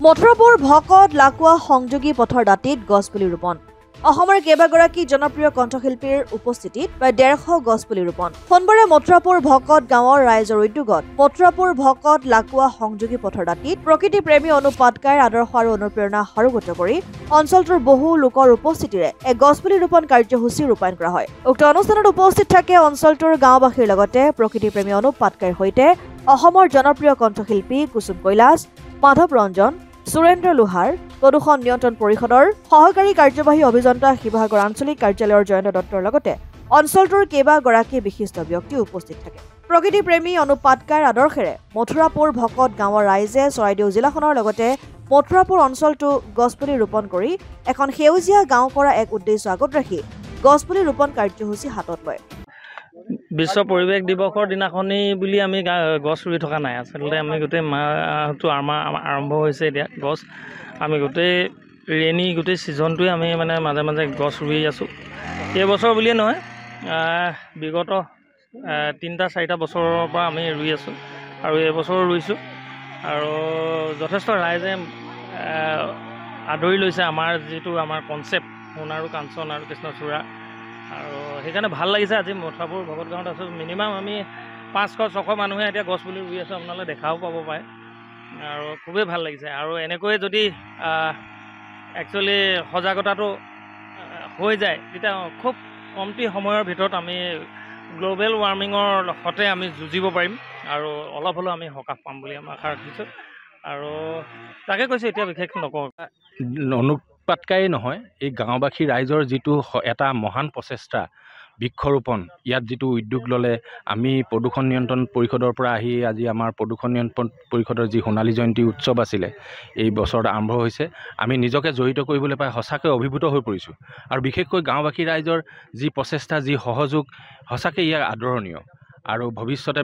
মথুৰাপুৰ ভকত লাকুৱা সংযোগী পথৰ দাঁতিত গছপুলি ৰোপণ অসমৰ কেইবাগৰাকী জনপ্ৰিয় কণ্ঠশিল্পীৰ উপস্থিতিত প্ৰায় 150 গছপুলি ৰোপণ সোমবাৰে মথুৰাপুৰ ভকত গাঁৱৰ ৰাইজৰ উদ্যোগত মথুৰাপুৰ ভকত লাকুৱা সংযোগী পথৰ দাঁতিত প্ৰকৃতি প্ৰেমী অনুপ পাটকাইৰ আদৰ্শ আৰু অনুপ্ৰেৰণা সাৰোগত কৰি অঞ্চলটোৰ বহু লোকৰ উপস্থিতিৰে এক গছপুলি ৰোপণ কাৰ্যসূচী ৰূপায়ণ কৰা হয় উক্ত অনুষ্ঠানত উপস্থিত থাকে অঞ্চলটোৰ গাঁওবাসীৰ লগতে প্ৰকৃতি প্ৰেমী অনুপ পাটকাইৰ সৈতে অসমৰ জনপ্ৰিয় কণ্ঠশিল্পী কুসুম কৈলাশ মাধৱ ৰঞ্জন সুৰেন্দ্ৰ লোহাৰ প্ৰদূষণ নিয়ন্ত্ৰণ পৰিষদৰ সহকাৰী কাৰ্যবাহী অভিযন্তা শিৱসাগৰ আঞ্চলিক কাৰ্যালয়ৰ জয়ন্ত দত্তৰ লগতে অঞ্চলটোৰ কেইবাগৰাকী বিশিষ্ট ব্যক্তি উপস্থিত থাকে প্ৰকৃতি প্ৰেমী অনুপ পাটকাইৰ আদৰ্শেৰে মথুৰাপুৰ ভকত গাঁৱৰ ৰাইজে চৰাইদেউ জিলাখনৰ লগতে মথুৰাপুৰ অঞ্চলটো গছপুলি ৰোপণ কৰি এখন সেউজীয়া গাঁও কৰা এক উদ্দেশ্য আগত ৰাখি গছপুলি ৰোপণ কাৰ্যসূচী হাতত লয় বিশ্ব পৰিৱেশ দিৱসৰ দিনাখনি বুলি আমি গছ ৰুই থকা নাই আচলতে আমি গোটেই মাহটো আমাৰ আৰম্ভ হৈছে এতিয়া গছ আমি গোটেই ৰেইনি গোটেই ছিজনটোৱে আমি মানে মাজে মাজে গছ ৰুই আছোঁ এইবছৰ বুলিয়ে নহয় বিগত 3-4টা বছৰৰ পৰা আমি ৰুই আছোঁ আৰু এইবছৰ ৰুইছোঁ আৰু যথেষ্ট ৰাইজে আদৰি লৈছে আমাৰ যিটো আমাৰ কনচেপ্ট সোণ আৰু কাঞ্চন আৰু কৃষ্ণচূড়া আৰু সেইকাৰণে ভাল লাগিছে আজি মথুৰাপুৰ ভকত গাঁৱত আছোঁ মিনিমাম আমি 500-600 মানুহে এতিয়া গছ পুলি ৰুই আছোঁ আপোনালোকে দেখাও পাব পাৰে আৰু খুবেই ভাল লাগিছে আৰু এনেকৈ যদি একচুৱেলি সজাগতাটো হৈ যায় তেতিয়া খুব কমটি সময়ৰ ভিতৰত আমি গ্ল'বেল ৱাৰ্মিঙৰ সৈতে আমি যুঁজিব পাৰিম আৰু অলপ হ'লেও আমি সকাহ পাম বুলি আমি আশা ৰাখিছোঁ আৰু তাকে কৈছোঁ এতিয়া বিশেষ নকওঁ অনুপ পাটকাই নহয় এই গাঁওবাসী ৰাইজৰ যিটো এটা মহান প্ৰচেষ্টা বৃক্ষৰোপণ ইয়াত যিটো উদ্যোগ ল'লে আমি প্ৰদূষণ নিয়ন্ত্ৰণ পৰিষদৰ পৰা আহি আজি আমাৰ প্ৰদূষণ নিয়ন্ত্ৰণ পৰিষদৰ যি সোণালী জয়ন্তী উৎসৱ আছিলে এই বছৰত আৰম্ভ হৈছে আমি নিজকে জড়িত কৰিবলৈ পাই সঁচাকৈ অভিভূত হৈ পৰিছোঁ আৰু বিশেষকৈ গাঁওবাসী ৰাইজৰ যি প্ৰচেষ্টা যি সহযোগ সঁচাকৈ ইয়াৰ আদৰণীয় আৰু ভৱিষ্যতে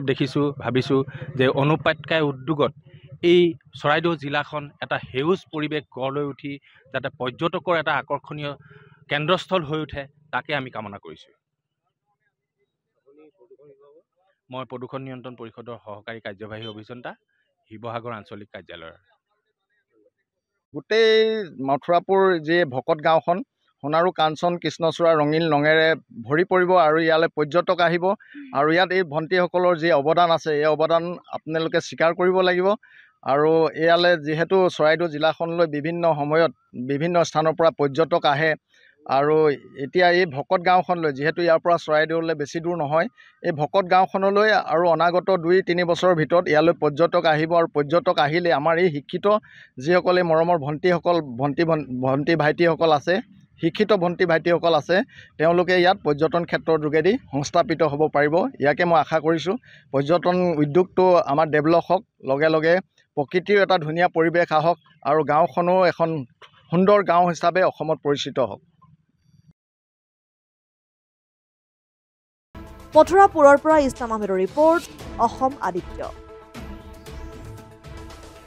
ভাবিছোঁ যে অনুপ পাটকাই উদ্যোগত এই চৰাইদেউ জিলাখন এটা সেউজ পৰিৱেশ গঢ় লৈ উঠি যাতে পৰ্যটকৰ এটা আকৰ্ষণীয় কেন্দ্ৰস্থল হৈ উঠে তাকে আমি কামনা কৰিছোঁ মই প্ৰদূষণ নিয়ন্ত্ৰণ পৰিষদৰ সহকাৰী কাৰ্যবাহী অভিযন্তা শিৱসাগৰ আঞ্চলিক কাৰ্যালয়ৰ গোটেই মথুৰাপুৰ যি ভকত গাঁওখন সোণাৰু কাঞ্চন কৃষ্ণচূড়া ৰঙীন ৰঙেৰে ভৰি পৰিব আৰু ইয়ালৈ পৰ্যটক আহিব আৰু ইয়াত এই ভণ্টিসকলৰ যি অৱদান আছে এই অৱদান আপোনালোকে স্বীকাৰ কৰিব লাগিব আৰু ইয়ালৈ যিহেতু চৰাইদেউ জিলাখনলৈ বিভিন্ন সময়ত বিভিন্ন স্থানৰ পৰা পৰ্যটক আহে আৰু এতিয়া এই ভকত গাঁওখনলৈ যিহেতু ইয়াৰ পৰা চৰাইদেউলৈ বেছি দূৰ নহয় এই ভকত গাঁওখনলৈ আৰু অনাগত 2-3 বছৰৰ ভিতৰত ইয়ালৈ পৰ্যটক আহিব আৰু পৰ্যটক আহিলে আমাৰ এই শিক্ষিত যিসকলে মৰমৰ ভণ্টি ভাইটিসকল আছে শিক্ষিত ভণ্টি ভাইটিসকল আছে তেওঁলোকে ইয়াত পৰ্যটন ক্ষেত্ৰৰ যোগেদি সংস্থাপিত হ'ব পাৰিব ইয়াকে মই আশা কৰিছোঁ পৰ্যটন উদ্যোগটো আমাৰ ডেভেলপ হওক লগে লগে প্ৰকৃতিৰ এটা ধুনীয়া পৰিৱেশ আহক আৰু গাঁওখনো এখন সুন্দৰ গাঁও হিচাপে অসমত পৰিচিত হওক মথুৰাপুৰৰ পৰা ইছলাম আহমেদৰ ৰিপৰ্ট অসম আদিত্য।